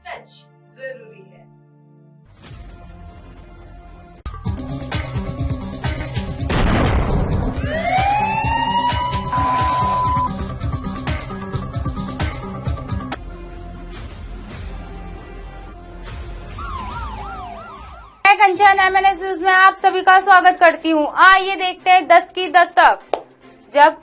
सच जरूरी है। मैं कंचन MNS न्यूज में आप सभी का स्वागत करती हूँ। आइए देखते हैं 10 की दस्तक। जब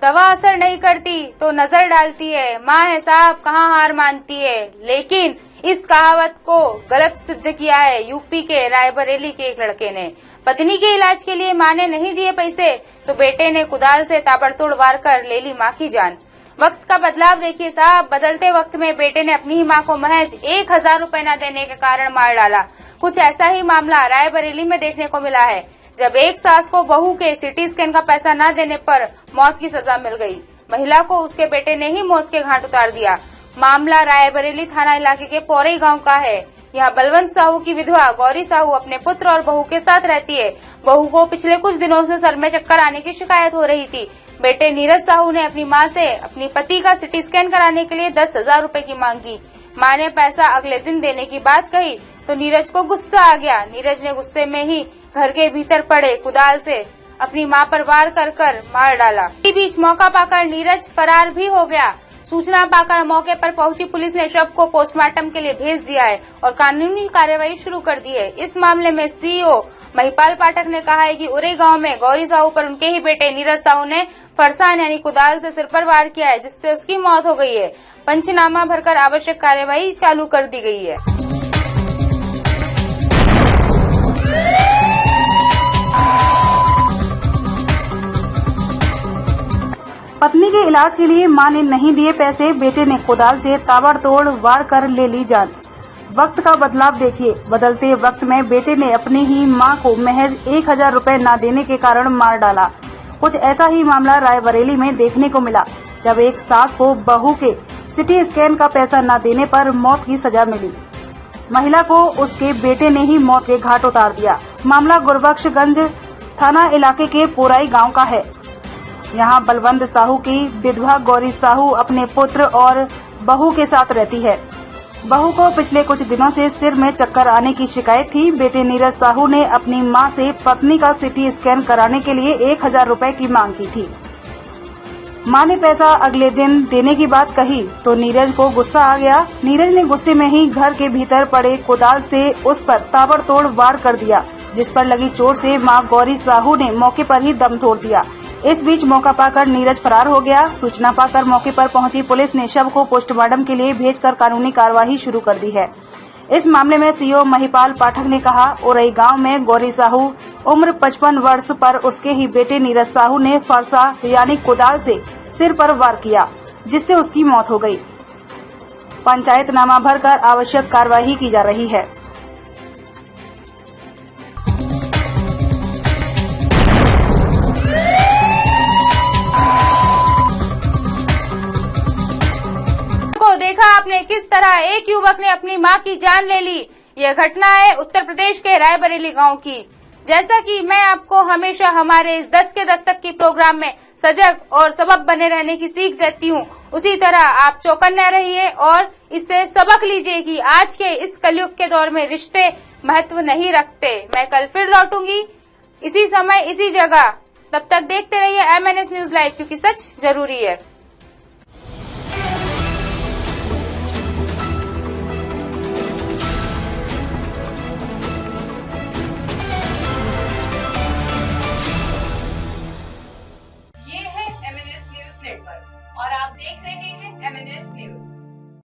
दवा असर नहीं करती तो नजर डालती है, माँ है साहब कहाँ हार मानती है। लेकिन इस कहावत को गलत सिद्ध किया है यूपी के रायबरेली के एक लड़के ने। पत्नी के इलाज के लिए माँ ने नहीं दिए पैसे तो बेटे ने कुदाल से ताबड़तोड़ वार कर ले ली माँ की जान। वक्त का बदलाव देखिए साहब, बदलते वक्त में बेटे ने अपनी ही माँ को महज 1000 रुपए न देने के कारण मार डाला। कुछ ऐसा ही मामला रायबरेली में देखने को मिला है, जब एक सास को बहू के सिटी स्कैन का पैसा न देने पर मौत की सजा मिल गई। महिला को उसके बेटे ने ही मौत के घाट उतार दिया। मामला रायबरेली थाना इलाके के पौरई गांव का है। यहाँ बलवंत साहू की विधवा गौरी साहू अपने पुत्र और बहू के साथ रहती है। बहू को पिछले कुछ दिनों से सर में चक्कर आने की शिकायत हो रही थी। बेटे नीरज साहू ने अपनी मां से अपनी पति का सिटी स्कैन कराने के लिए 10,000 रुपए की मांग की। मां ने पैसा अगले दिन देने की बात कही तो नीरज को गुस्सा आ गया। नीरज ने गुस्से में ही घर के भीतर पड़े कुदाल से अपनी मां पर वार कर मार डाला। इसी बीच मौका पाकर नीरज फरार भी हो गया। सूचना पाकर मौके पर पहुंची पुलिस ने शव को पोस्टमार्टम के लिए भेज दिया है और कानूनी कार्रवाई शुरू कर दी है। इस मामले में सीईओ महिपाल पाठक ने कहा है कि उरे गांव में गौरी साहू पर उनके ही बेटे नीरज साहू ने फरसान यानी कुदाल से सिर पर वार किया है, जिससे उसकी मौत हो गई है। पंचनामा भरकर आवश्यक कार्रवाई चालू कर दी गई है। पत्नी के इलाज के लिए मां ने नहीं दिए पैसे, बेटे ने कुदाल से ताबड़तोड़ वार कर ले ली जान। वक्त का बदलाव देखिए, बदलते वक्त में बेटे ने अपनी ही मां को महज 1000 रुपए न देने के कारण मार डाला। कुछ ऐसा ही मामला रायबरेली में देखने को मिला, जब एक सास को बहू के सिटी स्कैन का पैसा न देने पर मौत की सजा मिली। महिला को उसके बेटे ने ही मौत के घाट उतार दिया। मामला गुरबख्शगंज थाना इलाके के पोराई गाँव का है। यहाँ बलवंत साहू की विधवा गौरी साहू अपने पुत्र और बहू के साथ रहती है। बहू को पिछले कुछ दिनों से सिर में चक्कर आने की शिकायत थी। बेटे नीरज साहू ने अपनी मां से पत्नी का सिटी स्कैन कराने के लिए 1000 रुपए की मांग की थी। मां ने पैसा अगले दिन देने की बात कही तो नीरज को गुस्सा आ गया। नीरज ने गुस्से में ही घर के भीतर पड़े कुदाल से उस पर ताबड़तोड़ वार कर दिया, जिस पर लगी चोट से मां गौरी साहू ने मौके पर ही दम तोड़ दिया। इस बीच मौका पाकर नीरज फरार हो गया। सूचना पाकर मौके पर पहुंची पुलिस ने शव को पोस्टमार्टम के लिए भेजकर कानूनी कार्यवाही शुरू कर दी है। इस मामले में सीईओ महिपाल पाठक ने कहा, ओरई गांव में गौरी साहू उम्र 55 वर्ष पर उसके ही बेटे नीरज साहू ने फरसा यानी कुदाल से सिर पर वार किया, जिससे उसकी मौत हो गई। पंचायतनामा भरकर आवश्यक कार्यवाही की जा रही है। देखा आपने किस तरह एक युवक ने अपनी मां की जान ले ली। यह घटना है उत्तर प्रदेश के रायबरेली गांव की। जैसा कि मैं आपको हमेशा हमारे इस 10 के दस्तक की प्रोग्राम में सजग और सबक बने रहने की सीख देती हूं, उसी तरह आप चौकन्ने रहिए और इससे सबक लीजिए कि आज के इस कलयुग के दौर में रिश्ते महत्व नहीं रखते। मैं कल फिर लौटूंगी इसी समय इसी जगह। तब तक देखते रहिए MNS न्यूज लाइव, क्योंकि सच जरूरी है। ये है MNS न्यूज नेटवर्क और आप देख रहे हैं